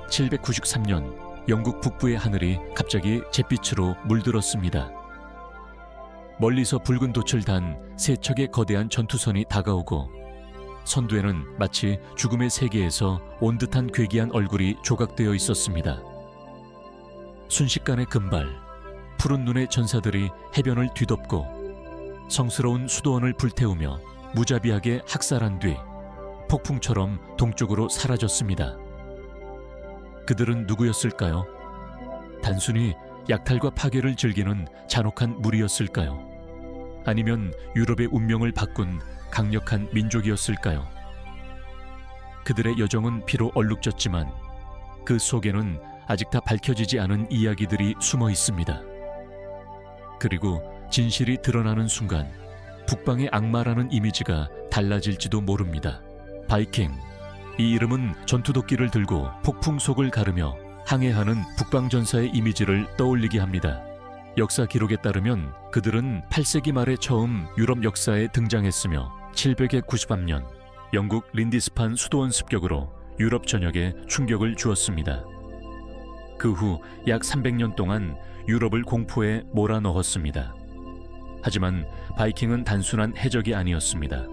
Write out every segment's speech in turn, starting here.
793년 영국 북부의 하늘이 갑자기 잿빛으로 물들었습니다. 멀리서 붉은 돛을 단 세 척의 거대한 전투선이 다가오고 선두에는 마치 죽음의 세계에서 온 듯한 괴기한 얼굴이 조각되어 있었습니다. 순식간에 금발, 푸른 눈의 전사들이 해변을 뒤덮고 성스러운 수도원을 불태우며 무자비하게 학살한 뒤 폭풍처럼 동쪽으로 사라졌습니다. 그들은 누구였을까요? 단순히 약탈과 파괴를 즐기는 잔혹한 무리였을까요? 아니면 유럽의 운명을 바꾼 강력한 민족이었을까요? 그들의 여정은 비록 얼룩졌지만 그 속에는 아직 다 밝혀지지 않은 이야기들이 숨어 있습니다. 그리고 진실이 드러나는 순간 북방의 악마라는 이미지가 달라질지도 모릅니다. 바이킹, 이 이름은 전투도끼를 들고 폭풍 속을 가르며 항해하는 북방전사의 이미지를 떠올리게 합니다. 역사 기록에 따르면 그들은 8세기 말에 처음 유럽 역사에 등장했으며 793년 영국 린디스판 수도원 습격으로 유럽 전역에 충격을 주었습니다. 그 후 약 300년 동안 유럽을 공포에 몰아넣었습니다. 하지만 바이킹은 단순한 해적이 아니었습니다.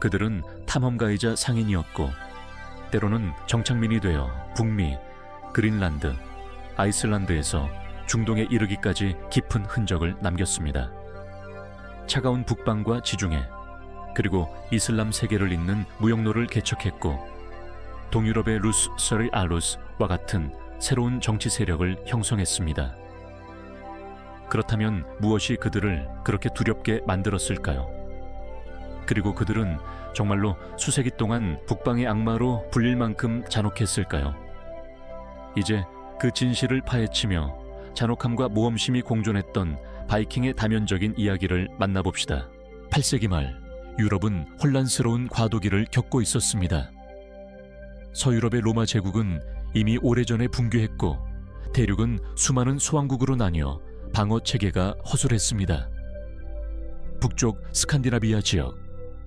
그들은 탐험가이자 상인이었고 때로는 정착민이 되어 북미, 그린란드, 아이슬란드에서 중동에 이르기까지 깊은 흔적을 남겼습니다. 차가운 북방과 지중해, 그리고 이슬람 세계를 잇는 무역로를 개척했고 동유럽의 루스 서리 알루스와 같은 새로운 정치 세력을 형성했습니다. 그렇다면 무엇이 그들을 그렇게 두렵게 만들었을까요? 그리고 그들은 정말로 수세기 동안 북방의 악마로 불릴 만큼 잔혹했을까요? 이제 그 진실을 파헤치며 잔혹함과 모험심이 공존했던 바이킹의 다면적인 이야기를 만나봅시다. 8세기 말 유럽은 혼란스러운 과도기를 겪고 있었습니다. 서유럽의 로마 제국은 이미 오래전에 붕괴했고 대륙은 수많은 소왕국으로 나뉘어 방어 체계가 허술했습니다. 북쪽 스칸디나비아 지역,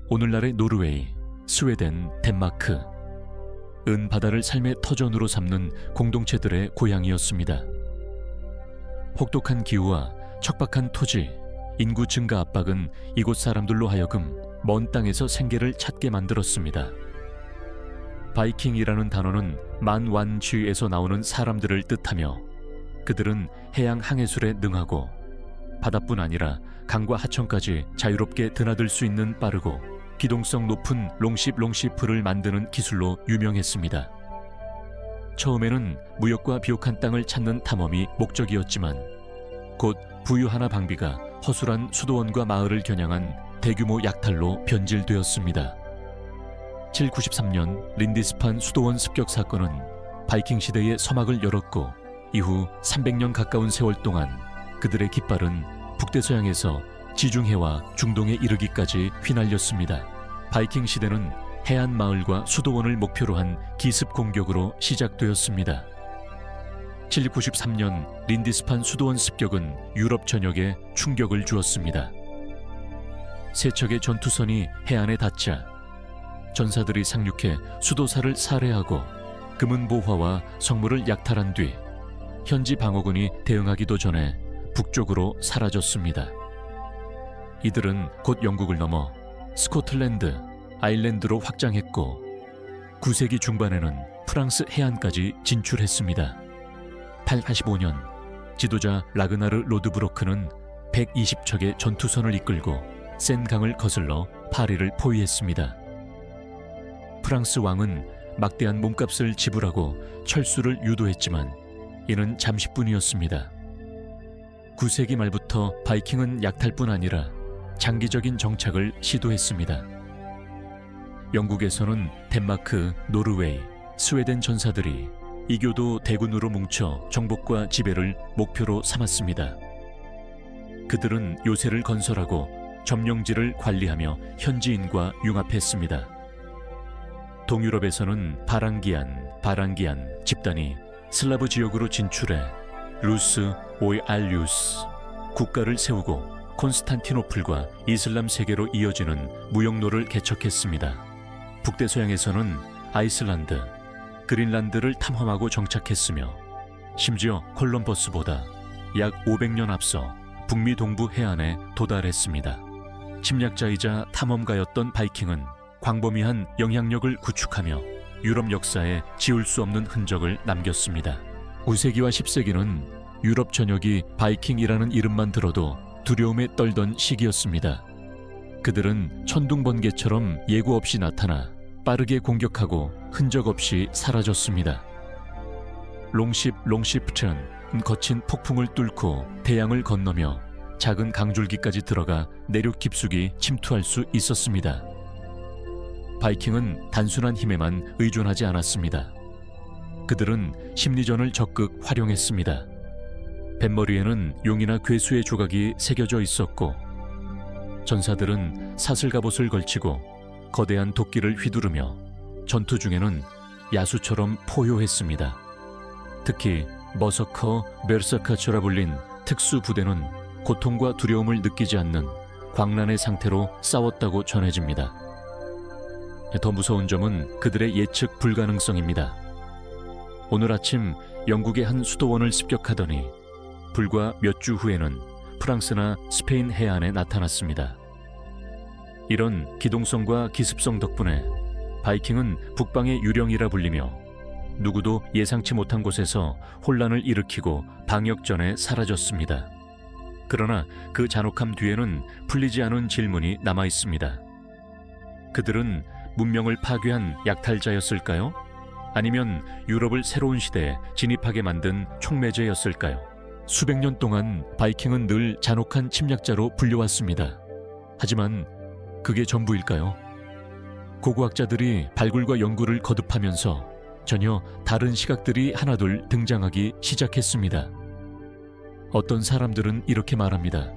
오늘날의 노르웨이, 스웨덴, 덴마크, 은 바다를 삶의 터전으로 삼는 공동체들의 고향이었습니다. 혹독한 기후와 척박한 토지, 인구 증가 압박은 이곳 사람들로 하여금 먼 땅에서 생계를 찾게 만들었습니다. 바이킹이라는 단어는 만완쥐에서 나오는 사람들을 뜻하며 그들은 해양 항해술에 능하고 바다뿐 아니라 강과 하천까지 자유롭게 드나들 수 있는 빠르고 기동성 높은 롱시프를 만드는 기술로 유명했습니다. 처음에는 무역과 비옥한 땅을 찾는 탐험이 목적이었지만 곧 부유하나 방비가 허술한 수도원과 마을을 겨냥한 대규모 약탈로 변질되었습니다. 793년 린디스판 수도원 습격 사건은 바이킹 시대의 서막을 열었고 이후 300년 가까운 세월 동안 그들의 깃발은 북대서양에서 지중해와 중동에 이르기까지 휘날렸습니다. 바이킹 시대는 해안 마을과 수도원을 목표로 한 기습 공격으로 시작되었습니다. 793년 린디스판 수도원 습격은 유럽 전역에 충격을 주었습니다. 세 척의 전투선이 해안에 닿자 전사들이 상륙해 수도사를 살해하고 금은보화와 성물을 약탈한 뒤 현지 방어군이 대응하기도 전에 북쪽으로 사라졌습니다. 이들은 곧 영국을 넘어 스코틀랜드, 아일랜드로 확장했고 9세기 중반에는 프랑스 해안까지 진출했습니다. 885년 지도자 라그나르 로드브로크는 120척의 전투선을 이끌고 센강을 거슬러 파리를 포위했습니다. 프랑스 왕은 막대한 몸값을 지불하고 철수를 유도했지만 이는 잠시뿐이었습니다. 9세기 말부터 바이킹은 약탈뿐 아니라 장기적인 정착을 시도했습니다. 영국에서는 덴마크, 노르웨이, 스웨덴 전사들이 이교도 대군으로 뭉쳐 정복과 지배를 목표로 삼았습니다. 그들은 요새를 건설하고 점령지를 관리하며 현지인과 융합했습니다. 동유럽에서는 바랑기안 집단이 슬라브 지역으로 진출해 루스 오이알리우스 국가를 세우고 콘스탄티노플과 이슬람 세계로 이어지는 무역로를 개척했습니다. 북대서양에서는 아이슬란드, 그린란드를 탐험하고 정착했으며 심지어 콜럼버스보다 약 500년 앞서 북미 동부 해안에 도달했습니다. 침략자이자 탐험가였던 바이킹은 광범위한 영향력을 구축하며 유럽 역사에 지울 수 없는 흔적을 남겼습니다. 9세기와 10세기는 유럽 전역이 바이킹이라는 이름만 들어도 두려움에 떨던 시기였습니다. 그들은 천둥번개처럼 예고 없이 나타나 빠르게 공격하고 흔적 없이 사라졌습니다. 롱시프트는 거친 폭풍을 뚫고 대양을 건너며 작은 강줄기까지 들어가 내륙 깊숙이 침투할 수 있었습니다. 바이킹은 단순한 힘에만 의존하지 않았습니다. 그들은 심리전을 적극 활용했습니다. 뱃머리에는 용이나 괴수의 조각이 새겨져 있었고 전사들은 사슬갑옷을 걸치고 거대한 도끼를 휘두르며 전투 중에는 야수처럼 포효했습니다. 특히 버서커, 베르서카처라 불린 특수 부대는 고통과 두려움을 느끼지 않는 광란의 상태로 싸웠다고 전해집니다. 더 무서운 점은 그들의 예측 불가능성입니다. 오늘 아침 영국의 한 수도원을 습격하더니 불과 몇 주 후에는 프랑스나 스페인 해안에 나타났습니다. 이런 기동성과 기습성 덕분에 바이킹은 북방의 유령이라 불리며 누구도 예상치 못한 곳에서 혼란을 일으키고 방역전에 사라졌습니다. 그러나 그 잔혹함 뒤에는 풀리지 않은 질문이 남아 있습니다. 그들은 문명을 파괴한 약탈자였을까요? 아니면 유럽을 새로운 시대에 진입하게 만든 촉매제였을까요? 수백 년 동안 바이킹은 늘 잔혹한 침략자로 불려왔습니다. 하지만 그게 전부일까요? 고고학자들이 발굴과 연구를 거듭하면서 전혀 다른 시각들이 하나둘 등장하기 시작했습니다. 어떤 사람들은 이렇게 말합니다.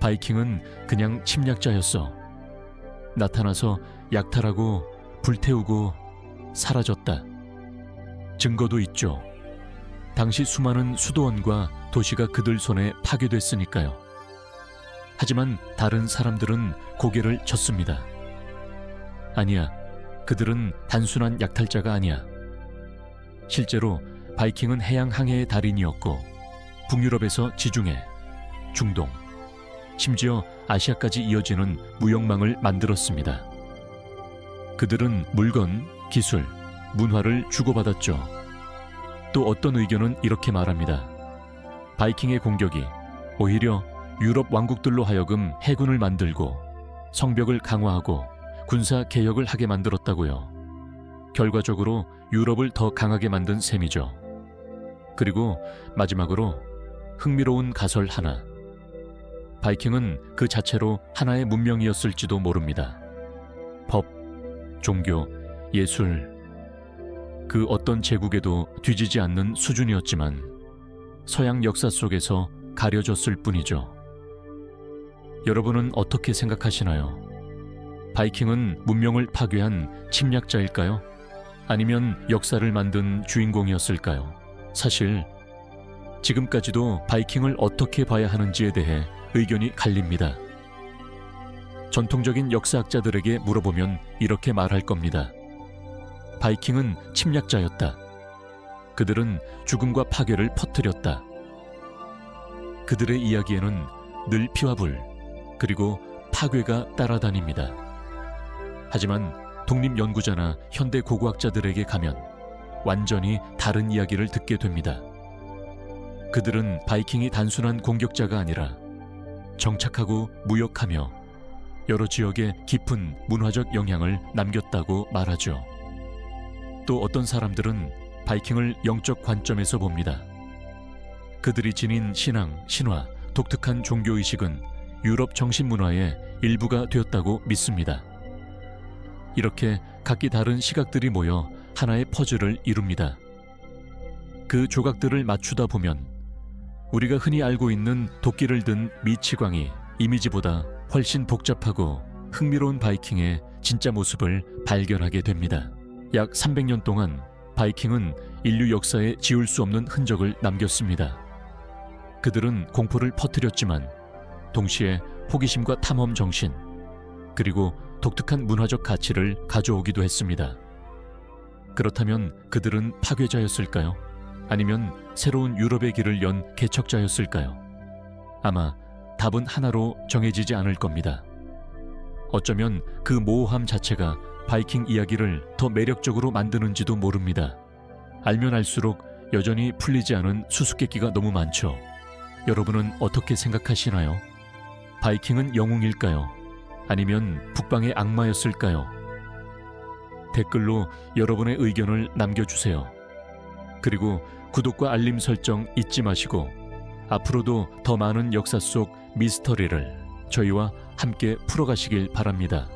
바이킹은 그냥 침략자였어. 나타나서 약탈하고 불태우고 사라졌다. 증거도 있죠. 당시 수많은 수도원과 도시가 그들 손에 파괴됐으니까요. 하지만 다른 사람들은 고개를 젓습니다. 아니야, 그들은 단순한 약탈자가 아니야. 실제로 바이킹은 해양 항해의 달인이었고 북유럽에서 지중해, 중동, 심지어 아시아까지 이어지는 무역망을 만들었습니다. 그들은 물건, 기술, 문화를 주고받았죠. 또 어떤 의견은 이렇게 말합니다. 바이킹의 공격이 오히려 유럽 왕국들로 하여금 해군을 만들고 성벽을 강화하고 군사 개혁을 하게 만들었다고요. 결과적으로 유럽을 더 강하게 만든 셈이죠. 그리고 마지막으로 흥미로운 가설 하나. 바이킹은 그 자체로 하나의 문명이었을지도 모릅니다. 법, 종교, 예술, 그 어떤 제국에도 뒤지지 않는 수준이었지만 서양 역사 속에서 가려졌을 뿐이죠. 여러분은 어떻게 생각하시나요? 바이킹은 문명을 파괴한 침략자일까요? 아니면 역사를 만든 주인공이었을까요? 사실 지금까지도 바이킹을 어떻게 봐야 하는지에 대해 의견이 갈립니다. 전통적인 역사학자들에게 물어보면 이렇게 말할 겁니다. 바이킹은 침략자였다. 그들은 죽음과 파괴를 퍼뜨렸다. 그들의 이야기에는 늘 피와 불, 그리고 파괴가 따라다닙니다. 하지만 독립연구자나 현대 고고학자들에게 가면 완전히 다른 이야기를 듣게 됩니다. 그들은 바이킹이 단순한 공격자가 아니라 정착하고 무역하며 여러 지역에 깊은 문화적 영향을 남겼다고 말하죠. 또 어떤 사람들은 바이킹을 영적 관점에서 봅니다. 그들이 지닌 신앙, 신화, 독특한 종교의식은 유럽 정신문화의 일부가 되었다고 믿습니다. 이렇게 각기 다른 시각들이 모여 하나의 퍼즐을 이룹니다. 그 조각들을 맞추다 보면 우리가 흔히 알고 있는 도끼를 든 미치광이 이미지보다 훨씬 복잡하고 흥미로운 바이킹의 진짜 모습을 발견하게 됩니다. 약 300년 동안 바이킹은 인류 역사에 지울 수 없는 흔적을 남겼습니다. 그들은 공포를 퍼뜨렸지만 동시에 호기심과 탐험 정신, 그리고 독특한 문화적 가치를 가져오기도 했습니다. 그렇다면 그들은 파괴자였을까요? 아니면 새로운 유럽의 길을 연 개척자였을까요? 아마 답은 하나로 정해지지 않을 겁니다. 어쩌면 그 모호함 자체가 바이킹 이야기를 더 매력적으로 만드는지도 모릅니다. 알면 알수록 여전히 풀리지 않은 수수께끼가 너무 많죠. 여러분은 어떻게 생각하시나요? 바이킹은 영웅일까요? 아니면 북방의 악마였을까요? 댓글로 여러분의 의견을 남겨주세요. 그리고 구독과 알림 설정 잊지 마시고 앞으로도 더 많은 역사 속 미스터리를 저희와 함께 풀어가시길 바랍니다.